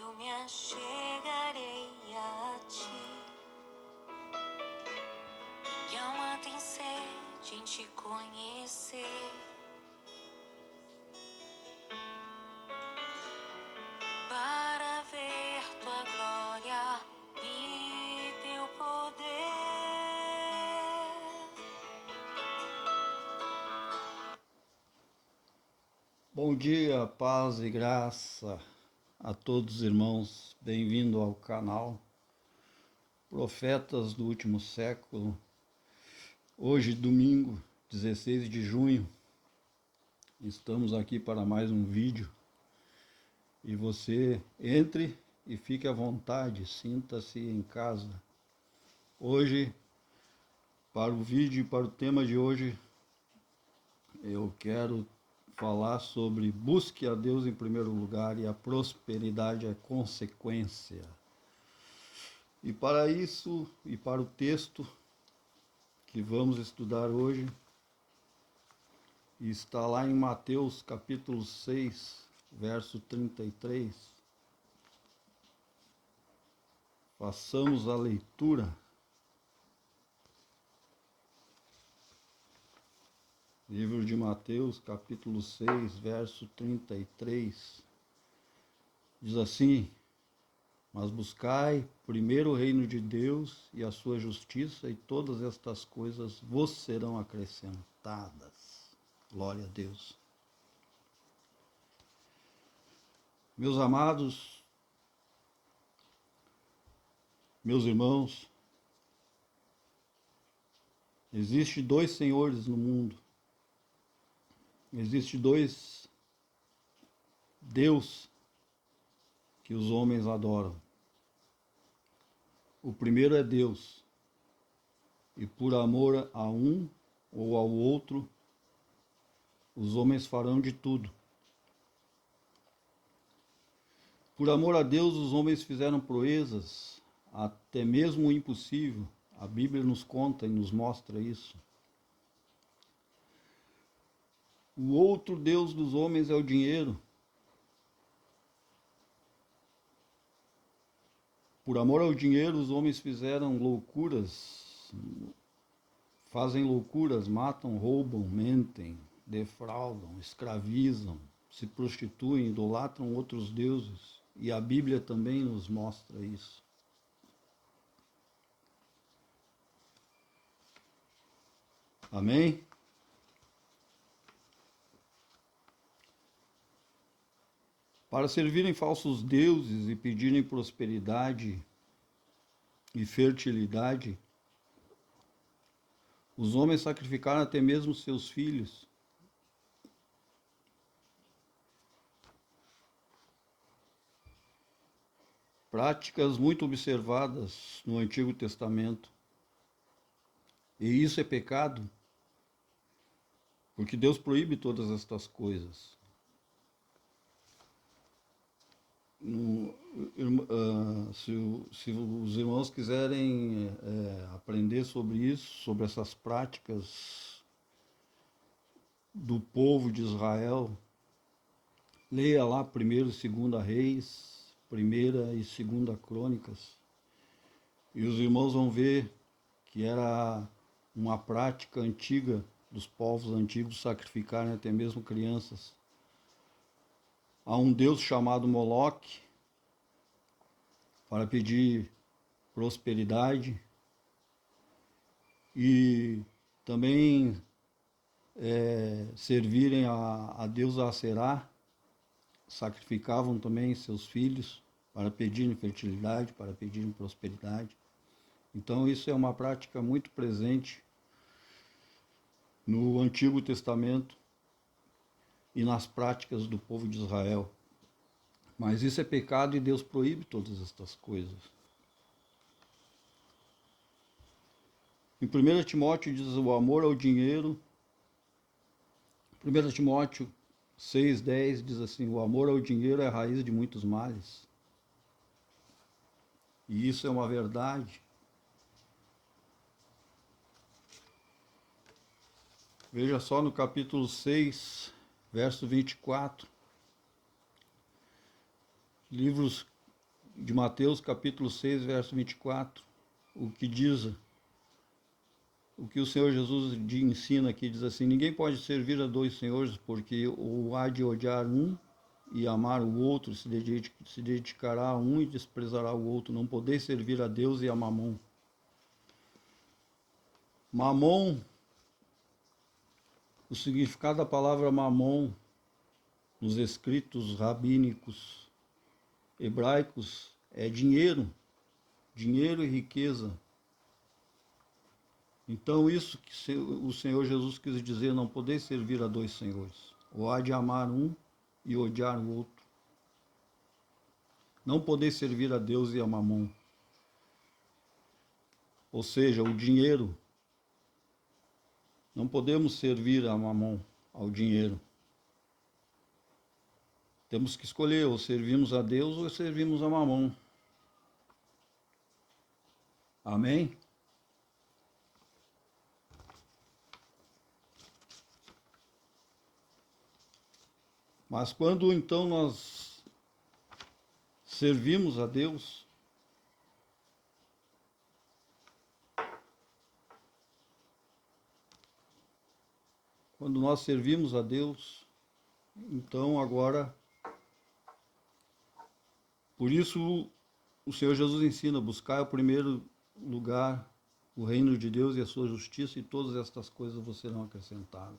eu me achegarei a ti. Minha alma tem sede em te conhecer, para ver tua glória e teu poder. Bom dia, paz e graça a todos os irmãos. Bem-vindo ao canal Profetas do Último Século. Hoje, domingo, 16 de junho, estamos aqui para mais um vídeo. E você entre e fique à vontade, sinta-se em casa. Hoje, para o vídeo e para o tema de hoje, eu quero falar sobre busque a Deus em primeiro lugar e a prosperidade é consequência. E para isso, e para o texto que vamos estudar hoje, está lá em Mateus capítulo 6, verso 33. Façamos a leitura. Livro de Mateus, capítulo 6, verso 33. Diz assim: mas buscai primeiro o reino de Deus e a sua justiça, e todas estas coisas vos serão acrescentadas. Glória a Deus. Meus amados, meus irmãos, existe dois senhores no mundo. Existe dois Deus que os homens adoram. O primeiro é Deus, e por amor a um ou ao outro, os homens farão de tudo. Por amor a Deus, os homens fizeram proezas, até mesmo o impossível. A Bíblia nos conta e nos mostra isso. O outro Deus dos homens é o dinheiro. Por amor ao dinheiro, os homens fizeram loucuras, fazem loucuras, matam, roubam, mentem, defraudam, escravizam, se prostituem, idolatram outros deuses. E a Bíblia também nos mostra isso. Amém? Para servirem falsos deuses e pedirem prosperidade e fertilidade, os homens sacrificaram até mesmo seus filhos. Práticas muito observadas no Antigo Testamento. E isso é pecado, porque Deus proíbe todas estas coisas. Se os irmãos quiserem aprender sobre isso, sobre essas práticas do povo de Israel, leia lá 1º e 2º Reis, 1ª e 2ª Crônicas, e os irmãos vão ver que era uma prática antiga dos povos antigos sacrificarem até mesmo crianças a um deus chamado Moloque para pedir prosperidade, e também servirem a deusa Aserá, sacrificavam também seus filhos para pedirem fertilidade, para pedirem prosperidade. Então isso é uma prática muito presente no Antigo Testamento e nas práticas do povo de Israel. Mas isso é pecado e Deus proíbe todas estas coisas. Em 1 Timóteo diz o amor ao dinheiro. 1 Timóteo 6,10 diz assim: o amor ao dinheiro é a raiz de muitos males. E isso é uma verdade. Veja só no capítulo 6, verso 24. de Mateus, capítulo 6, verso 24, o que diz, o que o Senhor Jesus ensina aqui, diz assim: ninguém pode servir a dois senhores, porque ou há de odiar um e amar o outro, se dedicará a um e desprezará o outro. Não podeis servir a Deus e a Mamon. Mamon, o significado da palavra Mamon, nos escritos rabínicos hebraicos, é dinheiro, dinheiro e riqueza. Então isso que o Senhor Jesus quis dizer: não podeis servir a dois senhores, ou há de amar um e odiar o outro. Não podeis servir a Deus e a Mamon. Ou seja, o dinheiro. Não podemos servir a Mamon, ao dinheiro. Temos que escolher, ou servimos a Deus ou servimos a Mamon. Amém? Mas quando então nós servimos a Deus, quando nós servimos a Deus, então agora, por isso o Senhor Jesus ensina: buscar em primeiro lugar o reino de Deus e a sua justiça, e todas estas coisas vos serão acrescentadas.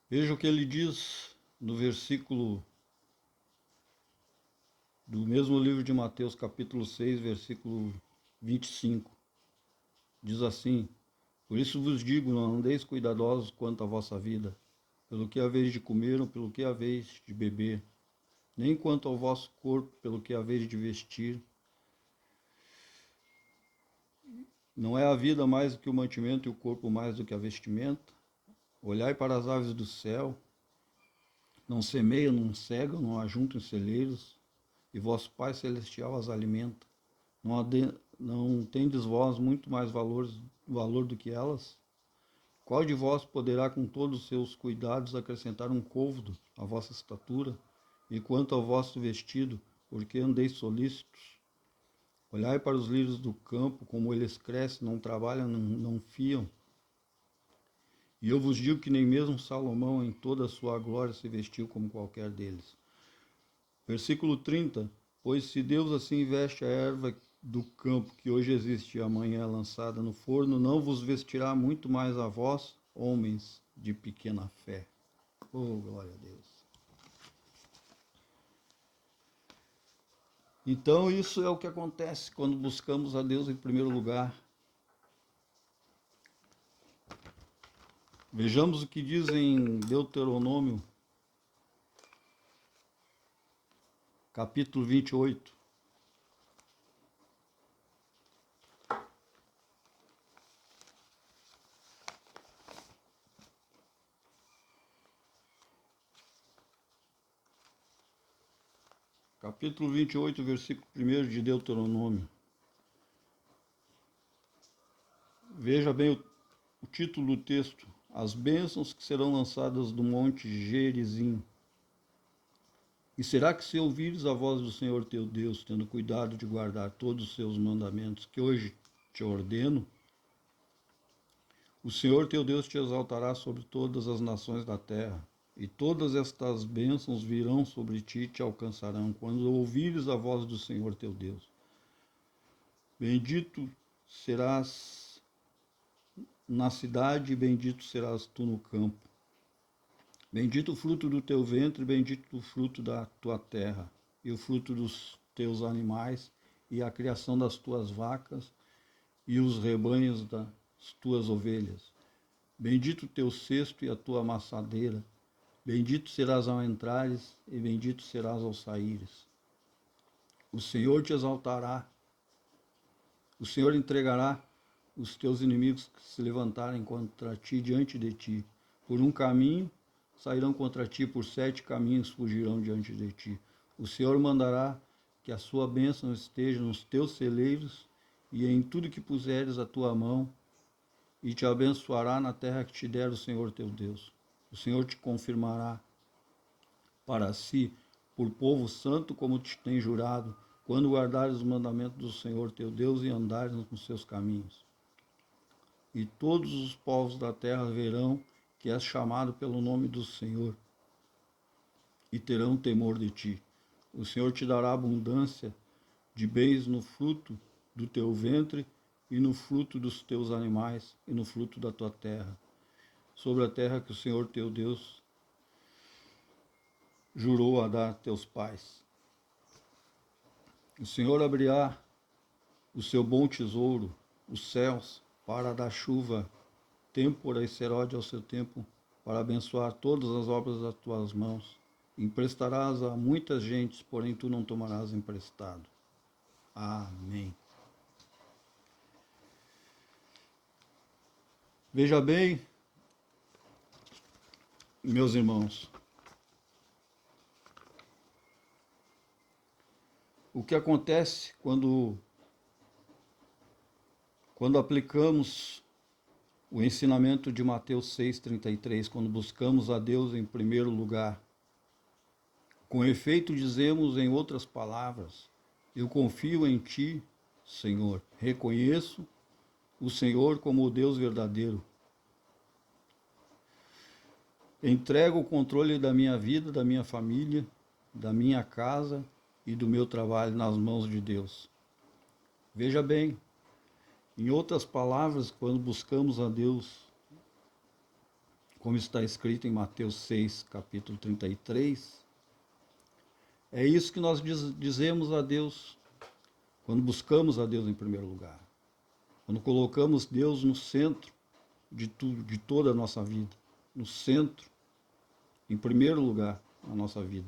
Veja o que ele diz no versículo do mesmo livro de Mateus, capítulo 6, versículo 25. Diz assim: por isso vos digo, não andeis cuidadosos quanto à vossa vida, pelo que haveis de comer ou pelo que haveis de beber, nem quanto ao vosso corpo, pelo que haveis de vestir. Não é a vida mais do que o mantimento e o corpo mais do que a vestimenta? Olhai para as aves do céu, não semeiam, não cegam, não ajuntam em celeiros, e vosso Pai Celestial as alimenta. Não tendes vós muito mais valor do que elas? Qual de vós poderá, com todos os seus cuidados, acrescentar um côvado à vossa estatura? E quanto ao vosso vestido, por que andeis solícitos? Olhai para os lírios do campo, como eles crescem, não trabalham, não fiam. E eu vos digo que nem mesmo Salomão, em toda a sua glória, se vestiu como qualquer deles. Versículo 30. Pois se Deus assim veste a erva do campo, que hoje existe e amanhã é lançada no forno, não vos vestirá muito mais a vós, homens de pequena fé. Oh, glória a Deus. Então isso é o que acontece quando buscamos a Deus em primeiro lugar. Vejamos o que diz em Deuteronômio, capítulo 28. Capítulo 28, versículo 1 de Deuteronômio. Veja bem o título do texto: as bênçãos que serão lançadas do monte Gerizim. E será que, se ouvires a voz do Senhor teu Deus, tendo cuidado de guardar todos os seus mandamentos que hoje te ordeno, o Senhor teu Deus te exaltará sobre todas as nações da terra, e todas estas bênçãos virão sobre ti e te alcançarão, quando ouvires a voz do Senhor teu Deus. Bendito serás na cidade, e bendito serás tu no campo. Bendito o fruto do teu ventre, bendito o fruto da tua terra, e o fruto dos teus animais, e a criação das tuas vacas, e os rebanhos das tuas ovelhas. Bendito o teu cesto e a tua amassadeira. Bendito serás ao entrares, e bendito serás ao saíres. O Senhor te exaltará, o Senhor entregará os teus inimigos que se levantarem contra ti diante de ti. Por um caminho sairão contra ti, por 7 caminhos fugirão diante de ti. O Senhor mandará que a sua bênção esteja nos teus celeiros e em tudo que puseres a tua mão, e te abençoará na terra que te der o Senhor teu Deus. O Senhor te confirmará para si por povo santo, como te tem jurado, quando guardares os mandamentos do Senhor teu Deus e andares nos seus caminhos. E todos os povos da terra verão que és chamado pelo nome do Senhor, e terão temor de ti. O Senhor te dará abundância de bens no fruto do teu ventre, e no fruto dos teus animais, e no fruto da tua terra, sobre a terra que o Senhor teu Deus jurou a dar a teus pais. O Senhor abrirá o seu bom tesouro, os céus, para dar chuva, têmpora e serode ao seu tempo, para abençoar todas as obras das tuas mãos. Emprestarás a muitas gentes, porém tu não tomarás emprestado. Amém. Veja bem, meus irmãos, o que acontece quando aplicamos o ensinamento de Mateus 6,33, quando buscamos a Deus em primeiro lugar. Com efeito, dizemos em outras palavras: eu confio em ti, Senhor, reconheço o Senhor como o Deus verdadeiro. Entrego o controle da minha vida, da minha família, da minha casa e do meu trabalho nas mãos de Deus. Veja bem, em outras palavras, quando buscamos a Deus, como está escrito em Mateus 6, capítulo 33, é isso que nós dizemos a Deus quando buscamos a Deus em primeiro lugar. Quando colocamos Deus no centro de tudo, de toda a nossa vida, no centro, em primeiro lugar na nossa vida.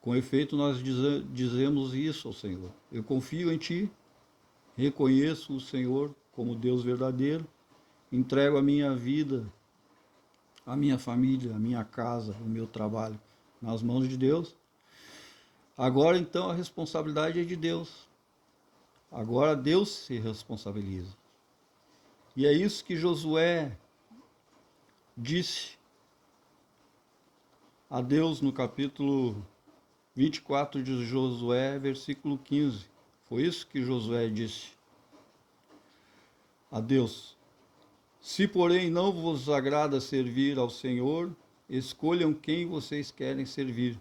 Com efeito, nós dizemos isso ao Senhor: eu confio em ti, reconheço o Senhor como Deus verdadeiro, entrego a minha vida, a minha família, a minha casa, o meu trabalho nas mãos de Deus. Agora, então, a responsabilidade é de Deus. Agora Deus se responsabiliza. E é isso que Josué disse a Deus no capítulo 24 de Josué, versículo 15. Foi isso que Josué disse a Deus: se porém não vos agrada servir ao Senhor, escolham quem vocês querem servir.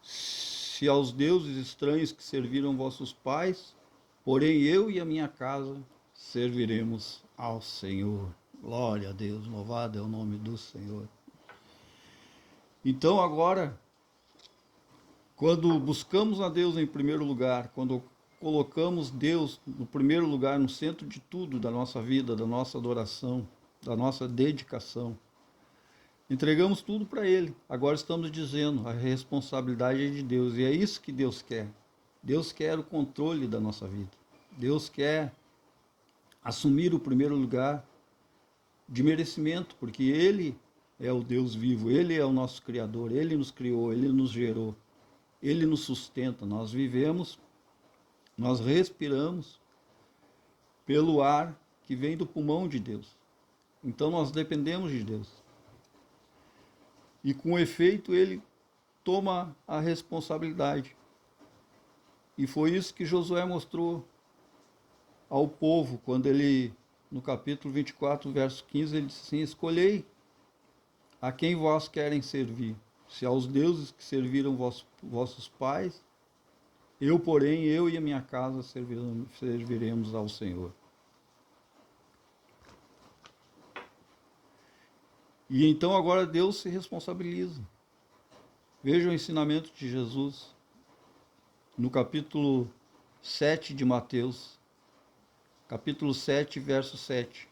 Se aos deuses estranhos que serviram vossos pais, porém eu e a minha casa serviremos ao Senhor. Glória a Deus, louvado é o nome do Senhor. Então agora, quando buscamos a Deus em primeiro lugar, quando colocamos Deus no primeiro lugar, no centro de tudo da nossa vida, da nossa adoração, da nossa dedicação, entregamos tudo para Ele. Agora estamos dizendo, a responsabilidade é de Deus, e é isso que Deus quer. Deus quer o controle da nossa vida. Deus quer assumir o primeiro lugar de merecimento, porque Ele é o Deus vivo, Ele é o nosso Criador, Ele nos criou, Ele nos gerou, Ele nos sustenta. Nós vivemos, nós respiramos pelo ar que vem do pulmão de Deus. Então nós dependemos de Deus. E com efeito Ele toma a responsabilidade. E foi isso que Josué mostrou ao povo, quando ele, no capítulo 24, verso 15, ele disse assim: escolhei a quem vós querem servir, se aos deuses que serviram vossos pais, porém, eu e a minha casa serviremos ao Senhor. E então agora Deus se responsabiliza. Veja o ensinamento de Jesus no capítulo 7 de Mateus, capítulo 7, verso 7.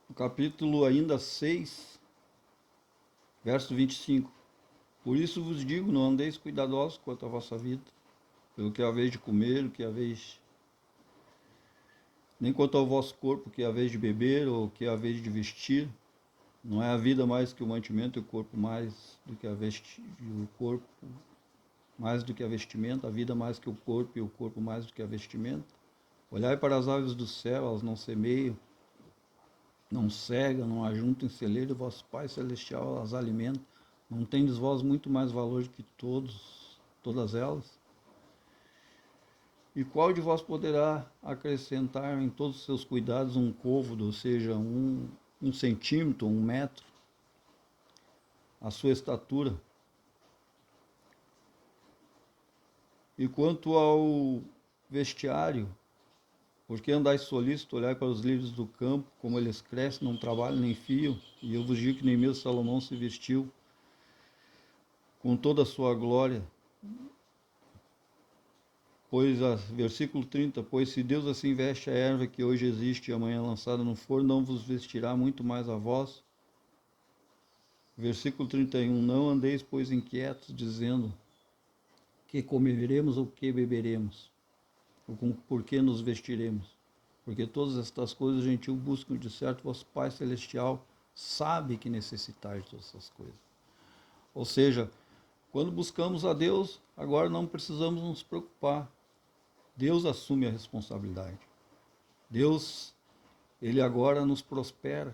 no capítulo ainda 6, verso 25. Por isso vos digo, não andeis cuidadosos quanto à vossa vida, pelo que haveis de comer, o que haveis, nem quanto ao vosso corpo, o que haveis de beber, ou o que haveis de vestir. Não é a vida mais que o mantimento, e o corpo mais do que o corpo mais do que a vestimenta, a vida mais que o corpo, e o corpo mais do que a vestimenta. Olhai para as aves do céu, elas não semeiam, não cegam, não ajuntam em celeiro, e vosso Pai Celestial as alimenta. Não tendes vós muito mais valor que todas elas? E qual de vós poderá acrescentar em todos os seus cuidados um côvado, ou seja, um centímetro, 1 metro, a sua estatura? E quanto ao vestiário, por que andais solícito, olhai para os lírios do campo, como eles crescem, não trabalham nem fiam, e eu vos digo que nem mesmo Salomão se vestiu com toda a sua glória. Versículo 30, pois se Deus assim veste a erva que hoje existe e amanhã é lançada no forno, não vos vestirá muito mais a vós? Versículo 31, não andeis, pois, inquietos, dizendo, que comeremos ou que beberemos? Ou por que nos vestiremos? Porque todas estas coisas o gentil buscam, de certo, vosso Pai Celestial sabe que necessitais de todas essas coisas. Ou seja, quando buscamos a Deus, agora não precisamos nos preocupar. Deus assume a responsabilidade. Deus, Ele agora nos prospera.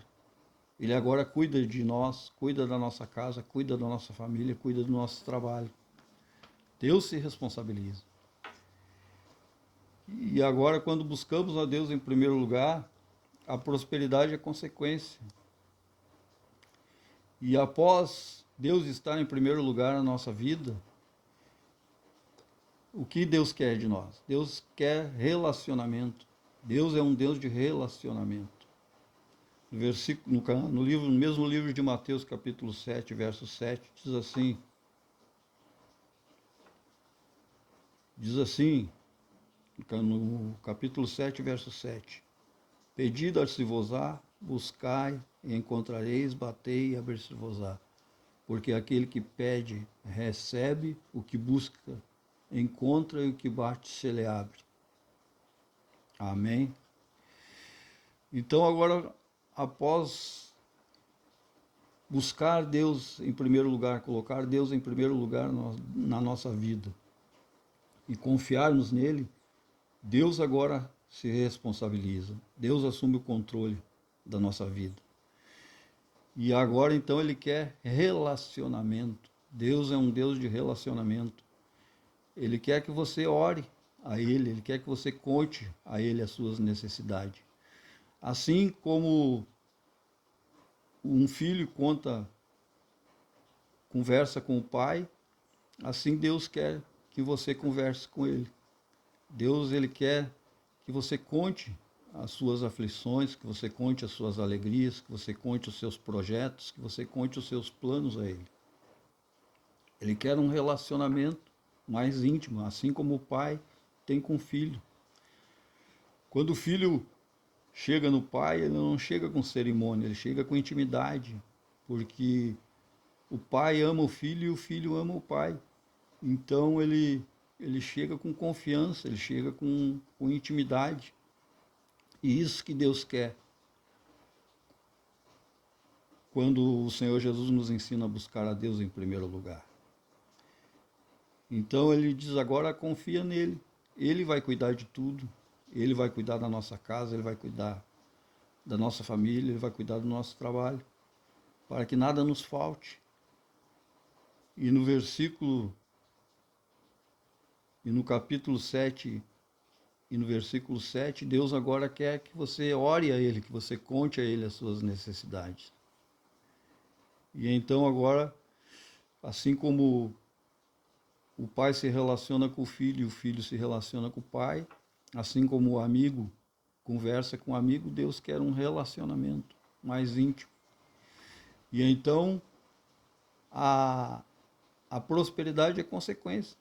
Ele agora cuida de nós, cuida da nossa casa, cuida da nossa família, cuida do nosso trabalho. Deus se responsabiliza. E agora, quando buscamos a Deus em primeiro lugar, a prosperidade é consequência. E após Deus estar em primeiro lugar na nossa vida, o que Deus quer de nós? Deus quer relacionamento. Deus é um Deus de relacionamento. No mesmo livro de Mateus, capítulo 7, verso 7, diz assim, no capítulo 7, verso 7, pedi, dar-se-vos-á, buscai e encontrareis, batei e abrir-se-vos-á. Porque aquele que pede, recebe, o que busca, encontra, e o que bate, se lhe abre. Amém? Então agora, após buscar Deus em primeiro lugar, colocar Deus em primeiro lugar na nossa vida e confiarmos nele, Deus agora se responsabiliza. Deus assume o controle da nossa vida. E agora então ele quer relacionamento. Deus é um Deus de relacionamento. Ele quer que você ore a Ele quer que você conte a Ele as suas necessidades. Assim como um filho conversa com o pai, assim Deus quer que você converse com Ele. Deus, Ele quer que você conte as suas aflições, que você conte as suas alegrias, que você conte os seus projetos, que você conte os seus planos a Ele. Ele quer um relacionamento mais íntimo, assim como o pai tem com o filho. Quando o filho chega no pai, ele não chega com cerimônia, ele chega com intimidade, porque o pai ama o filho e o filho ama o pai. Então ele chega com confiança, ele chega com intimidade. E isso que Deus quer. Quando o Senhor Jesus nos ensina a buscar a Deus em primeiro lugar. Então ele diz agora, confia nele. Ele vai cuidar de tudo. Ele vai cuidar da nossa casa, ele vai cuidar da nossa família, ele vai cuidar do nosso trabalho, para que nada nos falte. E no capítulo 7, e no versículo 7, Deus agora quer que você ore a Ele, que você conte a Ele as suas necessidades. E então agora, assim como o pai se relaciona com o filho e o filho se relaciona com o pai, assim como o amigo conversa com o amigo, Deus quer um relacionamento mais íntimo. E então a prosperidade é consequência.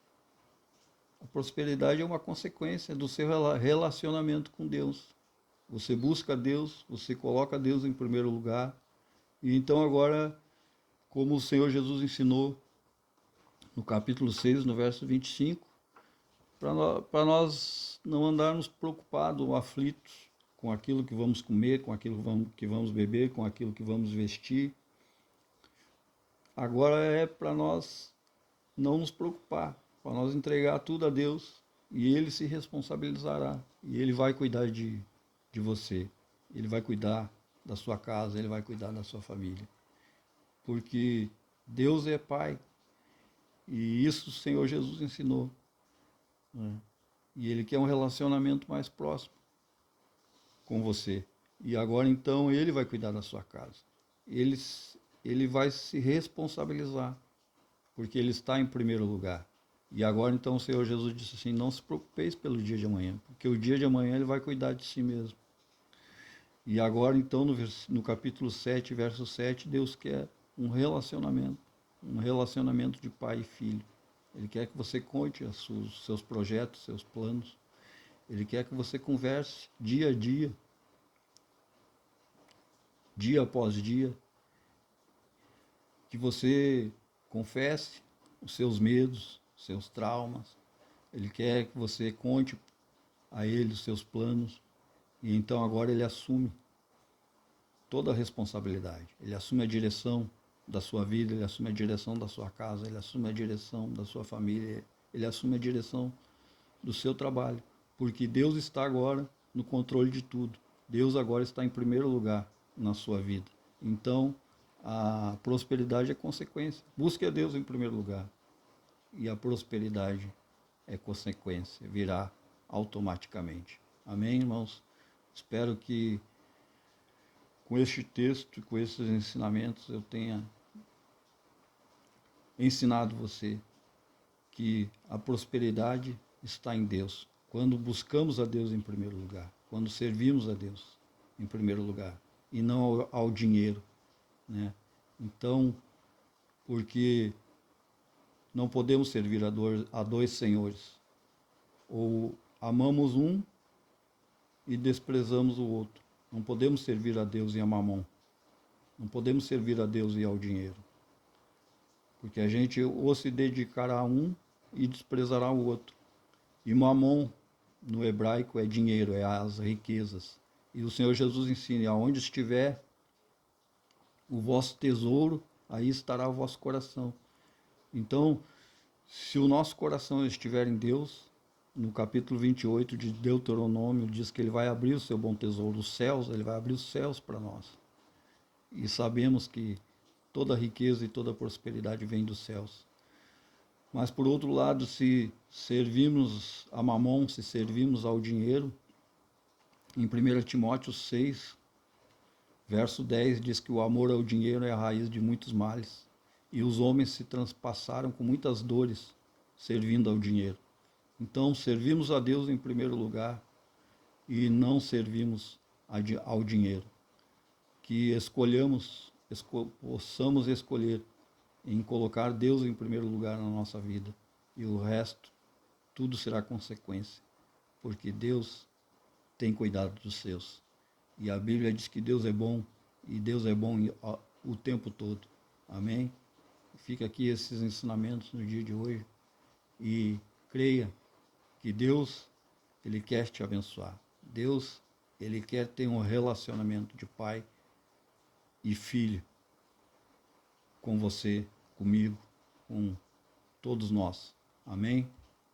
A prosperidade é uma consequência do seu relacionamento com Deus. Você busca Deus, você coloca Deus em primeiro lugar. E então agora, como o Senhor Jesus ensinou no capítulo 6, no verso 25, para nós não andarmos preocupados ou aflitos com aquilo que vamos comer, com aquilo que vamos beber, com aquilo que vamos vestir. Agora é para nós não nos preocupar, para nós entregar tudo a Deus e Ele se responsabilizará. E Ele vai cuidar de você. Ele vai cuidar da sua casa, Ele vai cuidar da sua família. Porque Deus é Pai. E isso o Senhor Jesus ensinou. E Ele quer um relacionamento mais próximo com você. E agora então Ele vai cuidar da sua casa. Ele vai se responsabilizar, porque Ele está em primeiro lugar. E agora então o Senhor Jesus disse assim, não se preocupeis pelo dia de amanhã, porque o dia de amanhã Ele vai cuidar de si mesmo. E agora então no capítulo 7, verso 7, Deus quer um relacionamento de pai e filho. Ele quer que você conte os seus projetos, seus planos. Ele quer que você converse dia a dia, dia após dia, que você confesse os seus medos, os seus traumas. Ele quer que você conte a Ele os seus planos. E então agora Ele assume toda a responsabilidade. Ele assume a direção da sua vida, Ele assume a direção da sua casa, Ele assume a direção da sua família, Ele assume a direção do seu trabalho. Porque Deus está agora no controle de tudo. Deus agora está em primeiro lugar na sua vida. Então, a prosperidade é consequência. Busque a Deus em primeiro lugar. E a prosperidade é consequência, virá automaticamente. Amém, irmãos? Espero que com este texto, com esses ensinamentos, eu tenha ensinado você que a prosperidade está em Deus. Quando buscamos a Deus em primeiro lugar, quando servimos a Deus em primeiro lugar, e não ao dinheiro, né? Então, porque não podemos servir a dois senhores. Ou amamos um e desprezamos o outro. Não podemos servir a Deus e a Mamon. Não podemos servir a Deus e ao dinheiro. Porque a gente ou se dedicará a um e desprezará o outro. E Mamon, no hebraico, é dinheiro, é as riquezas. E o Senhor Jesus ensina, aonde estiver o vosso tesouro, aí estará o vosso coração. Então, se o nosso coração estiver em Deus, no capítulo 28 de Deuteronômio, diz que Ele vai abrir o seu bom tesouro, os céus, Ele vai abrir os céus para nós. E sabemos que toda riqueza e toda prosperidade vem dos céus. Mas, por outro lado, se servimos a Mamon, se servimos ao dinheiro, em 1 Timóteo 6, verso 10, diz que o amor ao dinheiro é a raiz de muitos males, e os homens se transpassaram com muitas dores servindo ao dinheiro. Então, servimos a Deus em primeiro lugar e não servimos ao dinheiro. Que possamos escolher em colocar Deus em primeiro lugar na nossa vida, e o resto, tudo será consequência, porque Deus tem cuidado dos seus. E a Bíblia diz que Deus é bom, e Deus é bom o tempo todo. Amém? Fica aqui esses ensinamentos no dia de hoje, e creia que Deus, Ele quer te abençoar. Deus, Ele quer ter um relacionamento de pai e filho com você, comigo, com todos nós. Amém?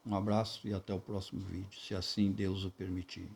Um abraço e até o próximo vídeo, se assim Deus o permitir.